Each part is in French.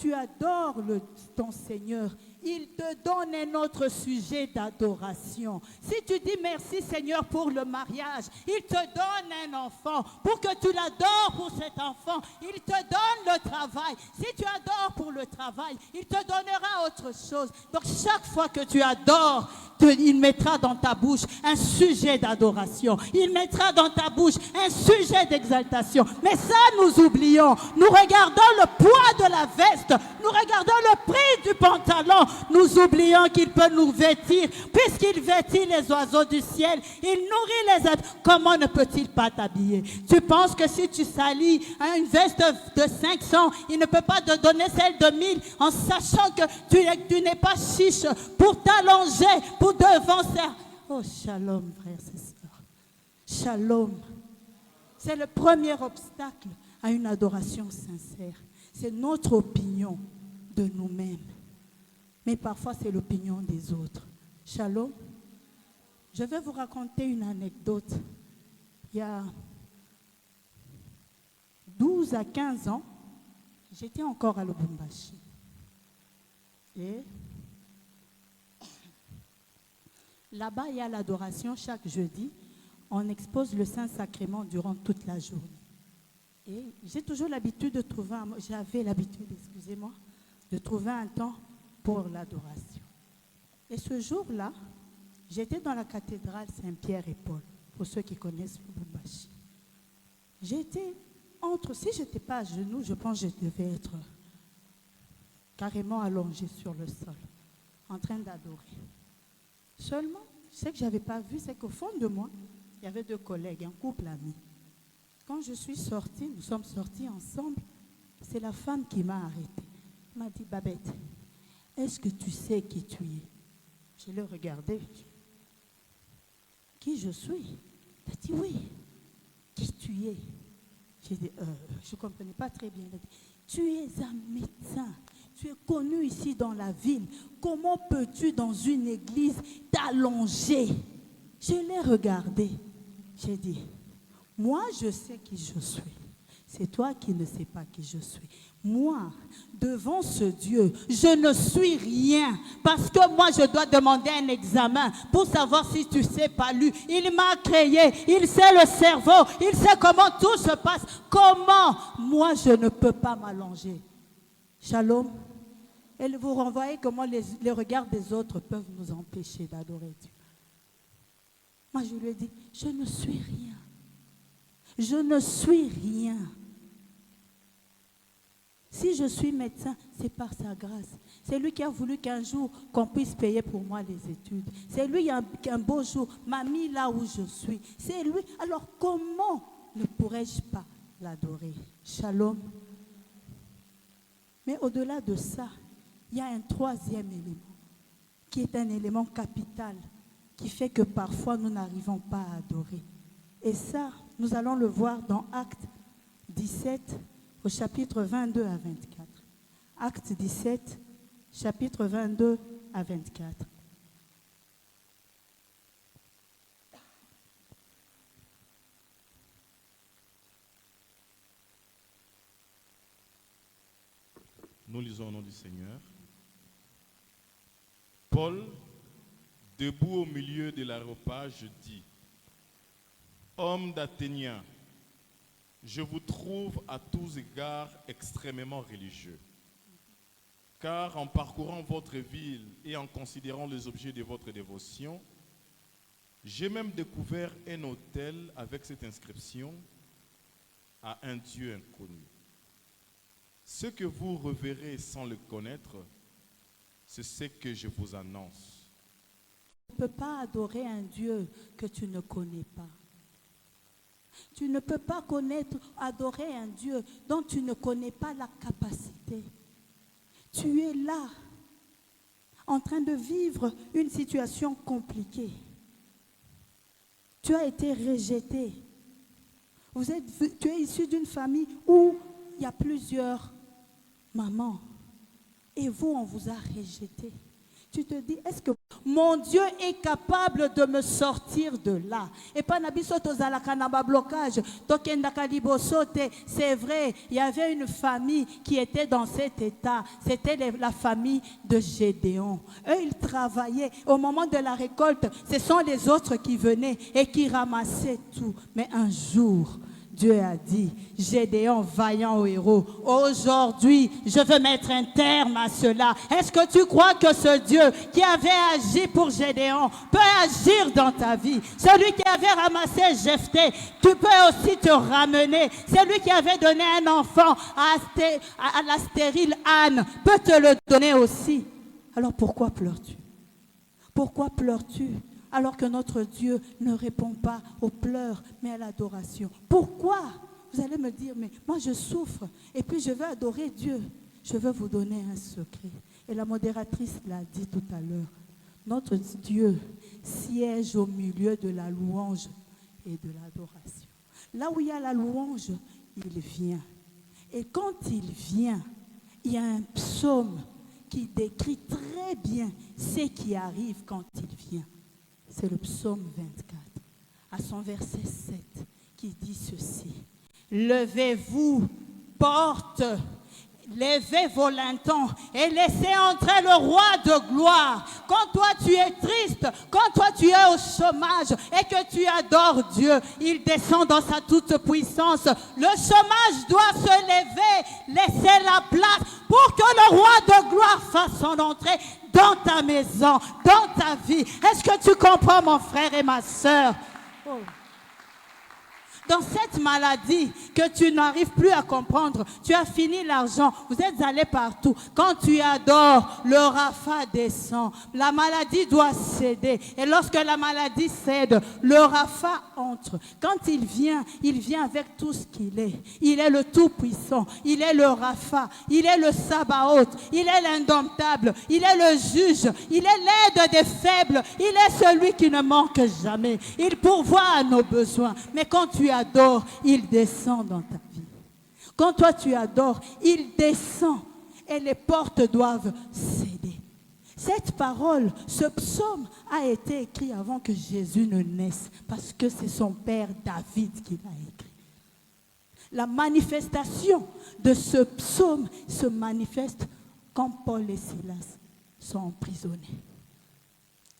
tu adores ton Seigneur, il te donne un autre sujet d'adoration. Si tu dis merci Seigneur pour le mariage, il te donne un enfant pour que tu l'adores pour cet enfant. Il te donne le travail. Si tu adores pour le travail, il te donnera autre chose. Donc chaque fois que tu adores, il mettra dans ta bouche un sujet d'adoration. Il mettra dans ta bouche un sujet d'exaltation. Mais ça, nous oublions. Nous regardons le poids de la veste. Nous regardons le prix du pantalon. Nous oublions qu'il peut nous vêtir. Puisqu'il vêtit les oiseaux du ciel, il nourrit les êtres. Comment ne peut-il pas t'habiller? Tu penses que si tu salis une veste de 500, il ne peut pas te donner celle de 1000 en sachant que tu n'es pas chiche pour t'allonger, pour devancer. Oh, shalom, frères et sœurs. Shalom. C'est le premier obstacle à une adoration sincère. C'est notre opinion de nous-mêmes. Mais parfois, c'est l'opinion des autres. Shalom. Je vais vous raconter une anecdote. Il y a 12 à 15 ans, j'étais encore à Lubumbashi. Et là-bas, il y a l'adoration chaque jeudi. On expose le Saint-Sacrement durant toute la journée. Et j'ai toujours l'habitude de trouver de trouver un temps pour l'adoration. Et ce jour-là, j'étais dans la cathédrale Saint-Pierre et Paul, pour ceux qui connaissent Lubumbashi. J'étais si je n'étais pas à genoux, je pense que je devais être carrément allongée sur le sol, en train d'adorer. Seulement, ce que je n'avais pas vu, c'est qu'au fond de moi, il y avait 2 collègues, un couple ami. Quand je suis sortie, nous sommes sortis ensemble, c'est la femme qui m'a arrêtée. Elle m'a dit, Babette, est-ce que tu sais qui tu es? Je l'ai regardé. Qui je suis? Elle a dit, oui. Qui tu es? J'ai dit, je ne comprenais pas très bien. Elle a dit, tu es un médecin. Tu es connu ici dans la ville. Comment peux-tu dans une église t'allonger? Je l'ai regardé. J'ai dit, moi je sais qui je suis. C'est toi qui ne sais pas qui je suis. Moi, devant ce Dieu, je ne suis rien. Parce que moi, je dois demander un examen pour savoir si tu sais pas lui. Il m'a créé, il sait le cerveau, il sait comment tout se passe. Comment moi, je ne peux pas m'allonger? Shalom. Et vous renvoyez comment les regards des autres peuvent nous empêcher d'adorer Dieu. Moi, je lui ai dit, je ne suis rien. Je ne suis rien. Si je suis médecin, c'est par sa grâce. C'est lui qui a voulu qu'un jour, qu'on puisse payer pour moi les études. C'est lui qui un beau jour m'a mis là où je suis. C'est lui. Alors comment ne pourrais-je pas l'adorer? Shalom. Mais au-delà de ça, il y a un 3e élément, qui est un élément capital, qui fait que parfois nous n'arrivons pas à adorer. Et ça, nous allons le voir dans Actes 17, au chapitre 22 à 24. Actes 17, chapitre 22 à 24. Nous lisons au nom du Seigneur. Paul, debout au milieu de l'aréopage, dit: Hommes d'Athéniens, je vous trouve à tous égards extrêmement religieux. Car en parcourant votre ville et en considérant les objets de votre dévotion, j'ai même découvert un autel avec cette inscription: à un Dieu inconnu. Ce que vous reverrez sans le connaître, c'est ce que je vous annonce. Tu ne peux pas adorer un Dieu que tu ne connais pas. Tu ne peux pas adorer un Dieu dont tu ne connais pas la capacité. Tu es là, en train de vivre une situation compliquée. Tu as été rejeté. Tu es issu d'une famille où il y a plusieurs mamans. Et vous, on vous a rejeté. Tu te dis, est-ce que Mon Dieu est capable de me sortir de là. Et pas nabiso tozalaka na ba blocage. Tokendaka liboso te. C'est vrai, il y avait une famille qui était dans cet état. C'était la famille de Gédéon. Eux, ils travaillaient. Au moment de la récolte, ce sont les autres qui venaient et qui ramassaient tout. Mais un jour, Dieu a dit, Gédéon, vaillant héros, aujourd'hui, je veux mettre un terme à cela. Est-ce que tu crois que ce Dieu qui avait agi pour Gédéon peut agir dans ta vie? Celui qui avait ramassé Jephthé, tu peux aussi te ramener. Celui qui avait donné un enfant à la stérile Anne peut te le donner aussi. Alors pourquoi pleures-tu? Pourquoi pleures-tu? Alors que notre Dieu ne répond pas aux pleurs, mais à l'adoration. Pourquoi? Vous allez me dire, mais moi je souffre et puis je veux adorer Dieu. Je veux vous donner un secret. Et la modératrice l'a dit tout à l'heure. Notre Dieu siège au milieu de la louange et de l'adoration. Là où il y a la louange, il vient. Et quand il vient, il y a un psaume qui décrit très bien ce qui arrive quand il vient. C'est le psaume 24, à son verset 7, qui dit ceci. Levez-vous, portes, levez vos lintons et laissez entrer le roi de gloire. Quand toi tu es triste, quand toi tu es au chômage et que tu adores Dieu, il descend dans sa toute puissance. Le chômage doit se lever, laisser la place pour que le roi de gloire fasse son entrée dans ta maison, dans ta vie. Est-ce que tu comprends, mon frère et ma soeur? Oh. Dans cette maladie que tu n'arrives plus à comprendre, tu as fini l'argent, vous êtes allés partout. Quand tu adores, le Rapha descend. La maladie doit céder. Et lorsque la maladie cède, le Rapha entre. Quand il vient avec tout ce qu'il est. Il est le Tout-Puissant, il est le Rapha, il est le Sabaoth, il est l'indomptable, il est le juge, il est l'aide des faibles, il est celui qui ne manque jamais. Il pourvoit à nos besoins. Mais quand tu adores, il descend dans ta vie. Quand toi tu adores, il descend et les portes doivent céder. Cette parole, ce psaume a été écrit avant que Jésus ne naisse parce que c'est son père David qui l'a écrit. La manifestation de ce psaume se manifeste quand Paul et Silas sont emprisonnés.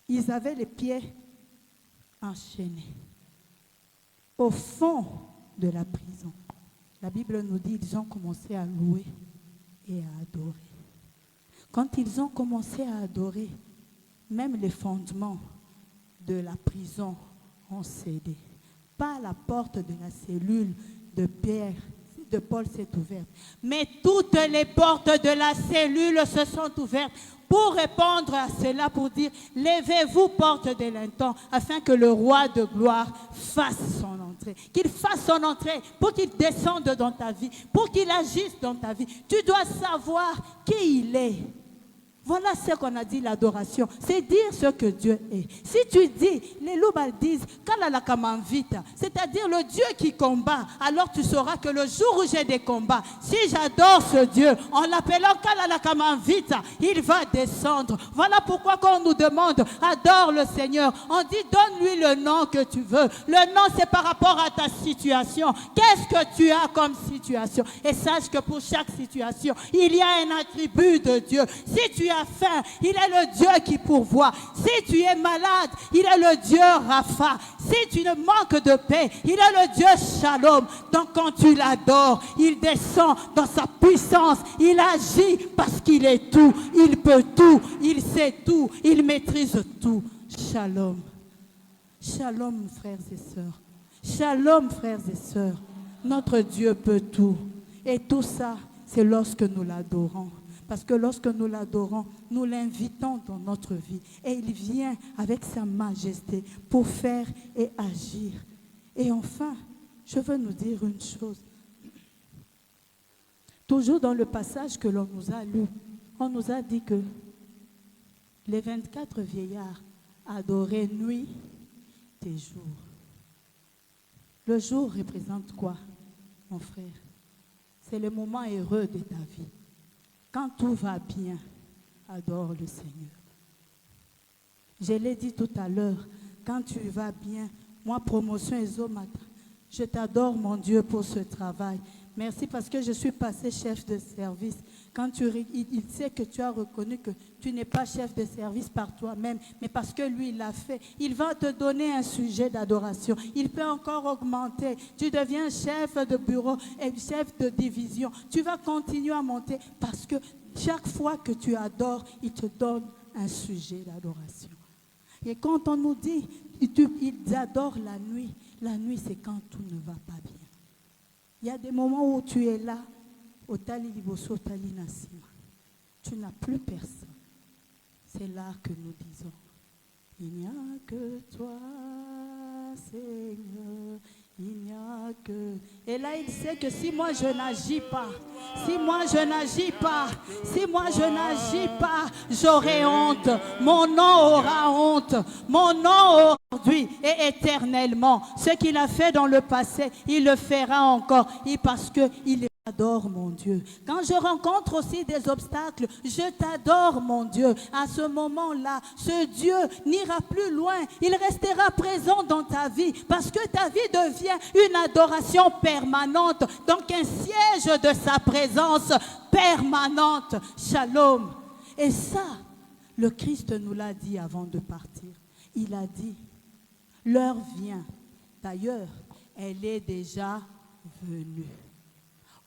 Ils avaient les pieds enchaînés. Au fond de la prison, la Bible nous dit qu'ils ont commencé à louer et à adorer. Quand ils ont commencé à adorer, même les fondements de la prison ont cédé. Pas la porte de la cellule de Paul s'est ouverte, mais toutes les portes de la cellule se sont ouvertes pour répondre à cela, pour dire, levez-vous, porte des lintons, afin que le roi de gloire fasse son entrée. Qu'il fasse son entrée, pour qu'il descende dans ta vie, pour qu'il agisse dans ta vie. Tu dois savoir qui il est. Voilà ce qu'on a dit, l'adoration. C'est dire ce que Dieu est. Si tu dis, les loups disent, c'est-à-dire le Dieu qui combat, alors tu sauras que le jour où j'ai des combats, si j'adore ce Dieu, en l'appelant Kalalakamavita, il va descendre. Voilà pourquoi quand on nous demande, adore le Seigneur, on dit, donne-lui le nom que tu veux. Le nom, c'est par rapport à ta situation. Qu'est-ce que tu as comme situation? Et sache que pour chaque situation, il y a un attribut de Dieu. Si tu as faim, il est le Dieu qui pourvoit. Si tu es malade, il est le Dieu Rapha. Si tu ne manques de paix, il est le Dieu Shalom. Donc quand tu l'adores, il descend dans sa puissance. Il agit parce qu'il est tout. Il peut tout. Il sait tout. Il maîtrise tout. Shalom. Shalom, frères et sœurs. Shalom, frères et sœurs. Notre Dieu peut tout. Et tout ça, c'est lorsque nous l'adorons. Parce que lorsque nous l'adorons, nous l'invitons dans notre vie. Et il vient avec sa majesté pour faire et agir. Et enfin, je veux nous dire une chose. Toujours dans le passage que l'on nous a lu, on nous a dit que les 24 vieillards adoraient nuit et jour. Le jour représente quoi, mon frère? C'est le moment heureux de ta vie. Quand tout va bien, adore le Seigneur. Je l'ai dit tout à l'heure, quand tu vas bien, moi, promotion Ezomata, je t'adore, mon Dieu, pour ce travail. Merci parce que je suis passé chef de service. Quand il sait que tu as reconnu que tu n'es pas chef de service par toi-même, mais parce que lui, il l'a fait, il va te donner un sujet d'adoration. Il peut encore augmenter. Tu deviens chef de bureau et chef de division. Tu vas continuer à monter parce que chaque fois que tu adores, il te donne un sujet d'adoration. Et quand on nous dit, ils adorent la nuit, c'est quand tout ne va pas bien. Il y a des moments où tu es là, au Tali Liboso, au Tali Nassima. Tu n'as plus personne. C'est là que nous disons, il n'y a que toi, Seigneur, il n'y a que... Et là, il sait que si moi je n'agis pas, si moi je n'agis pas, j'aurai honte. Mon nom aura honte. Mon nom aujourd'hui et éternellement. Ce qu'il a fait dans le passé, il le fera encore. Et parce qu'il adore mon Dieu. Quand je rencontre aussi des obstacles, je t'adore mon Dieu. À ce moment-là, ce Dieu n'ira plus loin. Il restera présent dans ta vie parce que ta vie devient une adoration permanente. Donc un siège de sa présence permanente. Shalom. Et ça, le Christ nous l'a dit avant de partir. Il a dit, l'heure vient. D'ailleurs, elle est déjà venue.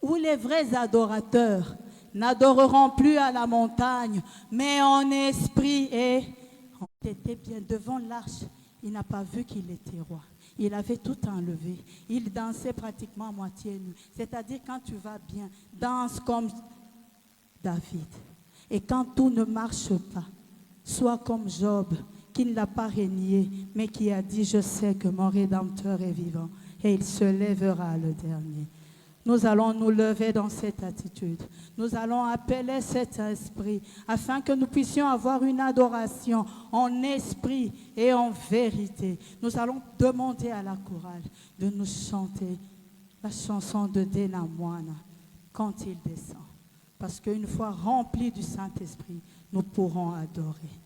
Où les vrais adorateurs n'adoreront plus à la montagne, mais en esprit et en était bien devant l'arche. Il n'a pas vu qu'il était roi. Il avait tout enlevé. Il dansait pratiquement à moitié nu. C'est-à-dire quand tu vas bien, danse comme David. Et quand tout ne marche pas, sois comme Job, qui ne l'a pas renié, mais qui a dit, je sais que mon Rédempteur est vivant et il se lèvera le dernier. Nous allons nous lever dans cette attitude. Nous allons appeler cet esprit afin que nous puissions avoir une adoration en esprit et en vérité. Nous allons demander à la chorale de nous chanter la chanson de Dena Moana quand il descend. Parce qu'une fois remplis du Saint-Esprit, nous pourrons adorer.